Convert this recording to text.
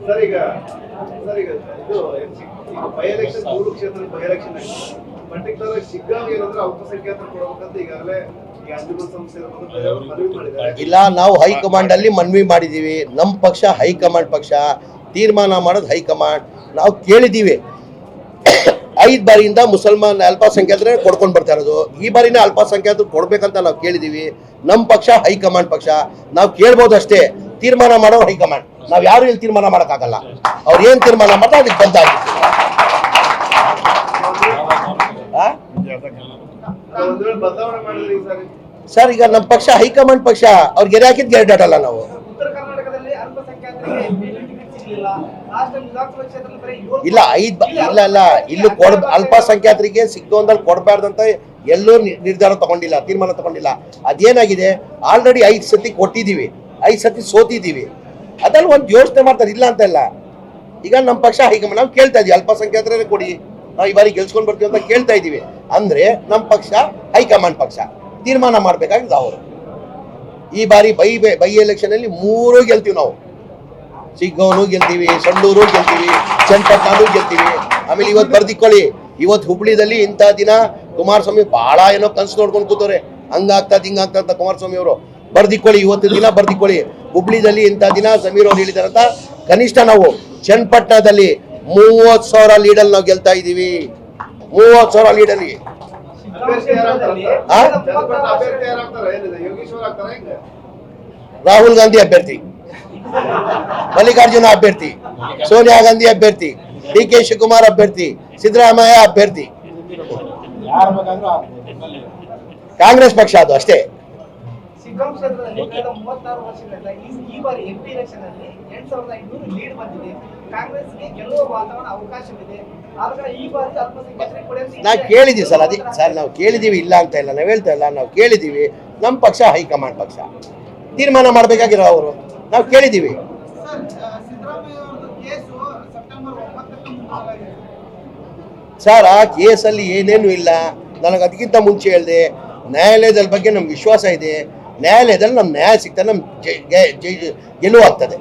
Sir ಈಗ ಇದು by election 3 ಕ್ಷೇತ್ರ ಬೈ ಎಲೆಕ್ಷನ್ ಪರ್ಟಿಕ್ಯುಲರ್ ಆಗಿ ಶಿಗ್ಗಾಂವ್ ಏನಂದ್ರೆ ಅಲ್ಪಸಂಖ್ಯಾತರು ಕೊಡಬೇಕಂತ ಈಗಾಗಲೇ ಈ ಅಂಜುಮನ್ ಸಂಸ್ಥೆ ಮನವಿ ಮಾಡಿದ್ದಾರೆ. ಇಲ್ಲ, ನಾವು ಹೈಕಮಾಂಡ್ ಅಲ್ಲಿ ಮನವಿ ಮಾಡಿದೀವಿ. ನಮ್ಮ ಪಕ್ಷ ಹೈಕಮಾಂಡ್ ಪಕ್ಷ, ತೀರ್ಮಾನ ಮಾಡೋದು ಹೈಕಮಾಂಡ್. ನಾವು ಕೇಳಿದೀವಿ 5 ಬಾರಿಯಿಂದ ಮುಸಲ್ಮಾನ್ ಅಲ್ಪಸಂಖ್ಯಾತರೇ ಕೊಡ್ಕೊಂಡು ಬರ್ತಾ ಇರೋದು. ಈ ಬಾರಿನ ಅಲ್ಪಸಂಖ್ಯಾತರು ಕೊಡ್ಬೇಕಂತ ನಾವು ಕೇಳಿದೀವಿ. ನಮ್ಮ ಪಕ್ಷ ಹೈಕಮಾಂಡ್ ಪಕ್ಷ, ನಾವು ಕೇಳ್ಬೋದು ಅಷ್ಟೇ. ತೀರ್ಮಾನ ಮಾಡೋರು ಹೈಕಮಾಂಡ್. ನಾವ್ ಯಾರು ಇಲ್ಲಿ ತೀರ್ಮಾನ ಮಾಡೋಕ್ಕಾಗಲ್ಲ. ಅವ್ರು ಏನ್ ತೀರ್ಮಾನ ಮಾಡ್ತಾರೆ ಅದಕ್ಕೆ ಬಂದ ಸರ್. ಈಗ ನಮ್ಮ ಪಕ್ಷ ಹೈಕಮಾಂಡ್ ಪಕ್ಷ, ಅವ್ರಿಗೆ ಗೆರೆ ಹಾಕಿದ್ ಗೆರೆ ಡಾಟಲ್ಲ ನಾವು. ಇಲ್ಲ ಇಲ್ಲ ಇಲ್ಲಿ ಅಲ್ಪಸಂಖ್ಯಾತರಿಗೆ ಸಿಗ್ಗೊಂದಲ್ಲಿ ಕೊಡಬಾರ್ದಂತ ಎಲ್ಲೂ ನಿರ್ಧಾರ ತಗೊಂಡಿಲ್ಲ, ತೀರ್ಮಾನ ತಗೊಂಡಿಲ್ಲ. ಅದೇನಾಗಿದೆ, ಆಲ್ರೆಡಿ 5 ಸತಿ ಕೊಟ್ಟಿದ್ದೀವಿ, 5 ಸತಿ ಸೋತಿದ್ದೀವಿ. ಅದ್ರಲ್ಲಿ ಒಂದು ಯೋಚನೆ ಮಾಡ್ತಾರೆ, ಇಲ್ಲ ಅಂತ ಇಲ್ಲ. ಈಗ ನಮ್ಮ ಪಕ್ಷ ಹೈಕಮಾಂಡ್ ನಾವು ಕೇಳ್ತಾ ಇದೀವಿ, ಅಲ್ಪಸಂಖ್ಯಾತರೇ ಕೊಡಿ, ನಾವು ಈ ಬಾರಿ ಗೆಲ್ಸ್ಕೊಂಡ್ ಬರ್ತೀವಿ ಅಂತ ಕೇಳ್ತಾ ಇದೀವಿ. ಅಂದ್ರೆ ನಮ್ಮ ಪಕ್ಷ ಹೈಕಮಾಂಡ್ ಪಕ್ಷ, ತೀರ್ಮಾನ ಮಾಡ್ಬೇಕಾಗಿದೆ ಅವರು. ಈ ಬಾರಿ ಬೈ ಎಲೆಕ್ಷನ್ ಅಲ್ಲಿ 3 ಗೆಲ್ತೀವಿ ನಾವು. ಸಿಗ್ಗಾಂವ್ನು ಗೆಲ್ತೀವಿ, ಸಂಡೂರು ಗೆಲ್ತೀವಿ, ಚನ್ನಪಟ್ಟಣನೂ ಗೆಲ್ತೀವಿ. ಆಮೇಲೆ ಇವತ್ತು ಬರ್ದಿಕೊಳ್ಳಿ, ಇವತ್ತು ಹುಬ್ಳಿದಲ್ಲಿ ಇಂಥ ದಿನ ಕುಮಾರಸ್ವಾಮಿ ಬಹಳ ಏನೋ ಕನ್ಸು ನೋಡ್ಕೊಂಡು ಕೂತವ್ರೆ, ಹಂಗಾಗ್ತದ ಹಿಂಗಾಗ್ತದ ಅಂತ ಕುಮಾರಸ್ವಾಮಿ ಅವರು. ಬರ್ದಿಕೊಳ್ಳಿ, ಇವತ್ತು ದಿನ ಬರ್ದಿಕೊಳ್ಳಿ, ಹುಬ್ಳಿದಲ್ಲಿ ಇಂಥ ದಿನ ಸಮೀರ್ ಅವ್ರು ಹೇಳಿದಾರಂತ. ಕನಿಷ್ಠ ನಾವು ಚನ್ನಪಟ್ಟಣದಲ್ಲಿ 30,000 ಲೀಡಲ್ಲಿ ನಾವು ಗೆಲ್ತಾ ಇದೀವಿ. 30,000 ಲೀಡಲ್ಲಿ. ರಾಹುಲ್ ಗಾಂಧಿ ಅಭ್ಯರ್ಥಿ, ಮಲ್ಲಿಕಾರ್ಜುನ ಅಭ್ಯರ್ಥಿ, ಸೋನಿಯಾ ಗಾಂಧಿ ಅಭ್ಯರ್ಥಿ, DK ಶಿವಕುಮಾರ್ ಅಭ್ಯರ್ಥಿ, ಸಿದ್ದರಾಮಯ್ಯ ಅಭ್ಯರ್ಥಿ. ಕಾಂಗ್ರೆಸ್ ಪಕ್ಷ ಅದು ಅಷ್ಟೇ. ನಾವು ಕೇಳಿದೀವಿ ಸರ್, ಅದೇ ಸರ್ ನಾವು ಕೇಳಿದೀವಿ, ಇಲ್ಲ ಅಂತ ಇಲ್ಲ, ನಾವು ಹೇಳ್ತಾ ಇಲ್ಲ, ನಾವು ಕೇಳಿದೀವಿ. ನಮ್ಮ ಪಕ್ಷ ಹೈಕಮಾಂಡ್ ಪಕ್ಷ, ತೀರ್ಮಾನ ಮಾಡಬೇಕಾಗಿರೋ ಅವರು. ನಾವು ಕೇಳಿದೀವಿ ಸರ್. ಆ ಕೇಸಲ್ಲಿ ಏನೇನು ಇಲ್ಲ. ನನಗೆ ಅದಕ್ಕಿಂತ ಮುಂಚೆ ಹೇಳಿದೆ, ನ್ಯಾಯಾಲಯದ ಬಗ್ಗೆ ನಮ್ಗೆ ವಿಶ್ವಾಸ ಇದೆ. ನ್ಯಾಯಾಲಯದಲ್ಲಿ ನಮ್ಗೆ ನ್ಯಾಯ ಸಿಗ್ತದೆ, ನಮ್ಗೆ ಗೆಲುವು ಆಗ್ತದೆ.